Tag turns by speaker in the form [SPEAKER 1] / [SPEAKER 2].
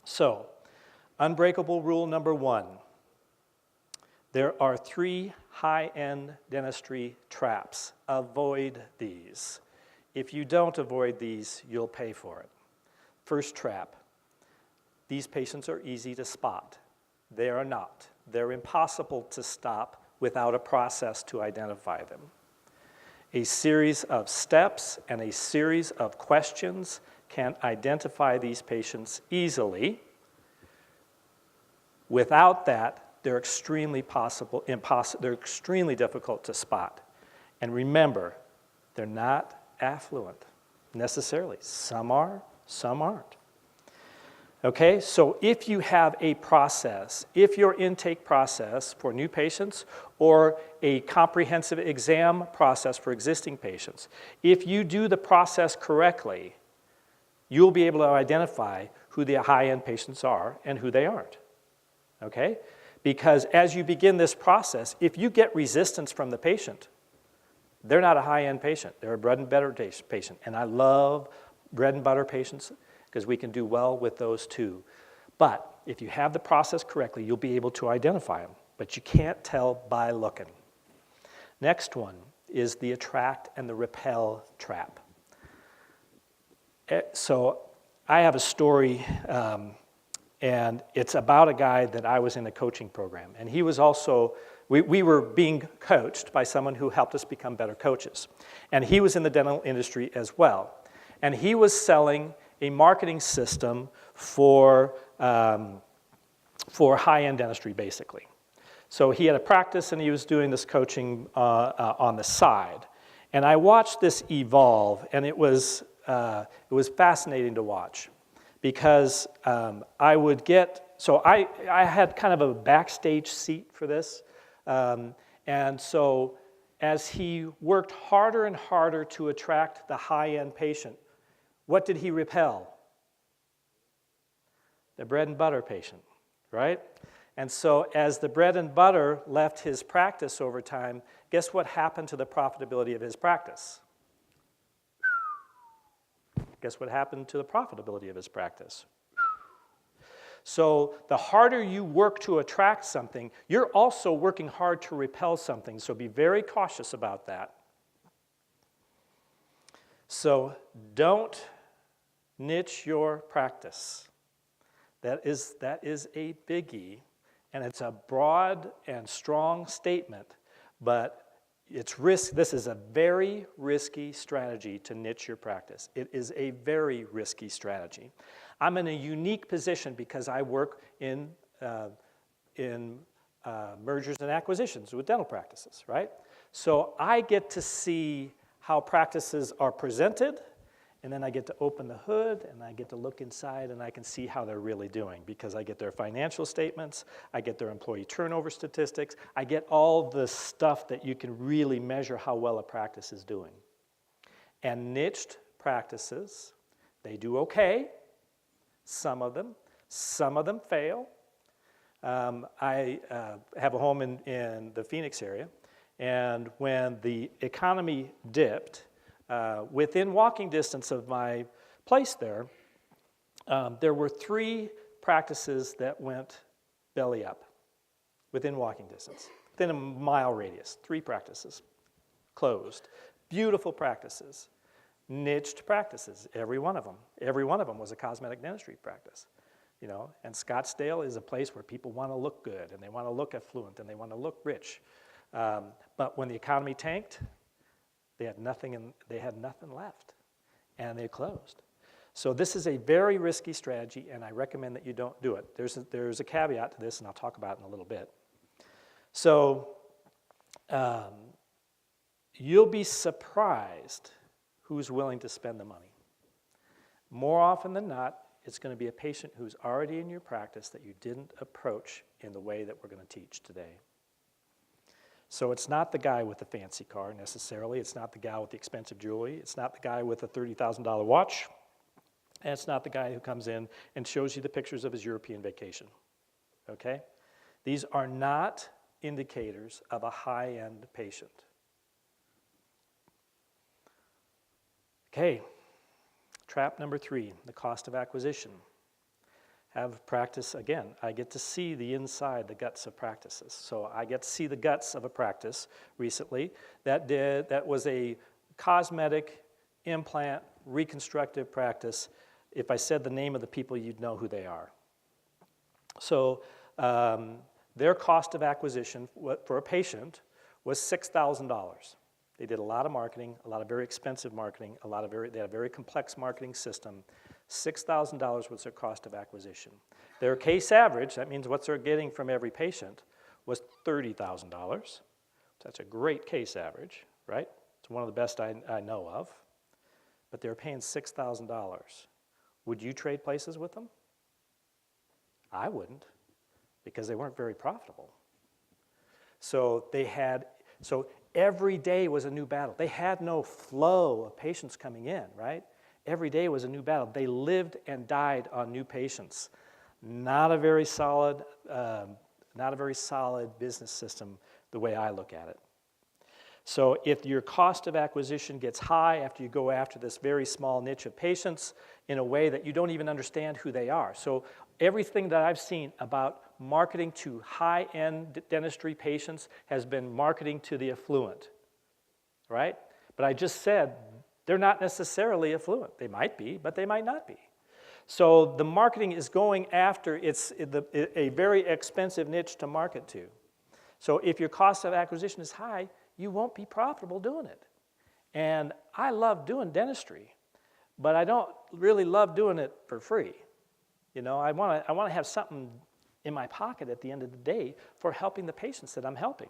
[SPEAKER 1] So, unbreakable rule number 1. There are 3 high-end dentistry traps. Avoid these. If you don't avoid these, you'll pay for it. First trap. These patients are easy to spot. They are not. They're impossible to stop without a process to identify them. A series of steps and a series of questions can identify these patients easily. Without that, they're extremely they're extremely difficult to spot. And remember, they're not affluent necessarily. Some are, some aren't. Okay, so if you have a process, if your intake process for new patients or a comprehensive exam process for existing patients, if you do the process correctly, you'll be able to identify who the high-end patients are and who they aren't. Okay? Because as you begin this process, if you get resistance from the patient, they're not a high-end patient. They're a bread and butter patient. And I love bread and butter patients because we can do well with those too. But if you have the process correctly, you'll be able to identify them. But you can't tell by looking. Next one is the attract and the repel trap. So I have a story, and it's about a guy that I was in a coaching program. And he was also, we were being coached by someone who helped us become better coaches. And he was in the dental industry as well. And he was selling a marketing system for high-end dentistry, basically. So he had a practice, and he was doing this coaching on the side. And I watched this evolve, and it was fascinating to watch. Because I would get, so I had kind of a backstage seat for this. And so as he worked harder and harder to attract the high-end patient, what did he repel? The bread and butter patient, right? And so as the bread and butter left his practice over time, guess what happened to the profitability of his practice? Guess what happened to the profitability of his practice? So the harder you work to attract something, you're also working hard to repel something, so be very cautious about that. So don't niche your practice. That is a biggie, and it's a broad and strong statement, but this is a very risky strategy to niche your practice. It is a very risky strategy. I'm in a unique position because I work in mergers and acquisitions with dental practices, right? So I get to see how practices are presented, and then I get to open the hood, and I get to look inside, and I can see how they're really doing because I get their financial statements, I get their employee turnover statistics, I get all the stuff that you can really measure how well a practice is doing. And niched practices, they do okay, some of them fail. I have a home in the Phoenix area, and when the economy dipped, within walking distance of my place there were 3 practices that went belly up within walking distance. Within a mile radius, 3 practices closed. Beautiful practices, niched practices, every one of them. Every one of them was a cosmetic dentistry practice. You know, and Scottsdale is a place where people want to look good, and they want to look affluent, and they want to look rich. But when the economy tanked, they had nothing left, and they closed. So this is a very risky strategy, and I recommend that you don't do it. There's a caveat to this, and I'll talk about it in a little bit. So you'll be surprised who's willing to spend the money. More often than not, it's going to be a patient who's already in your practice that you didn't approach in the way that we're going to teach today. So it's not the guy with the fancy car necessarily. It's not the guy with the expensive jewelry. It's not the guy with a $30,000 watch. And it's not the guy who comes in and shows you the pictures of his European vacation. Okay? These are not indicators of a high-end patient. Okay. Trap number 3, the cost of acquisition. have practice, again, I get to see the inside, the guts of practices. So I get to see the guts of a practice recently that was a cosmetic, implant, reconstructive practice. If I said the name of the people, you'd know who they are. So their cost of acquisition for a patient was $6,000. They did a lot of marketing, a lot of very expensive marketing, they had a very complex marketing system. $6,000 was their cost of acquisition. Their case average, that means what they're getting from every patient, was $30,000. That's a great case average, right? It's one of the best I know of. But they're paying $6,000. Would you trade places with them? I wouldn't, because they weren't very profitable. So every day was a new battle. They had no flow of patients coming in, right? Every day was a new battle. They lived and died on new patients. Not a very solid business system the way I look at it. So if your cost of acquisition gets high after you go after this very small niche of patients in a way that you don't even understand who they are. So everything that I've seen about marketing to high-end dentistry patients has been marketing to the affluent, right? But I just said they're not necessarily affluent. They might be, but they might not be. So the marketing is going after a very expensive niche to market to. So if your cost of acquisition is high, you won't be profitable doing it. And I love doing dentistry, but I don't really love doing it for free. You know, I want to have something in my pocket at the end of the day for helping the patients that I'm helping.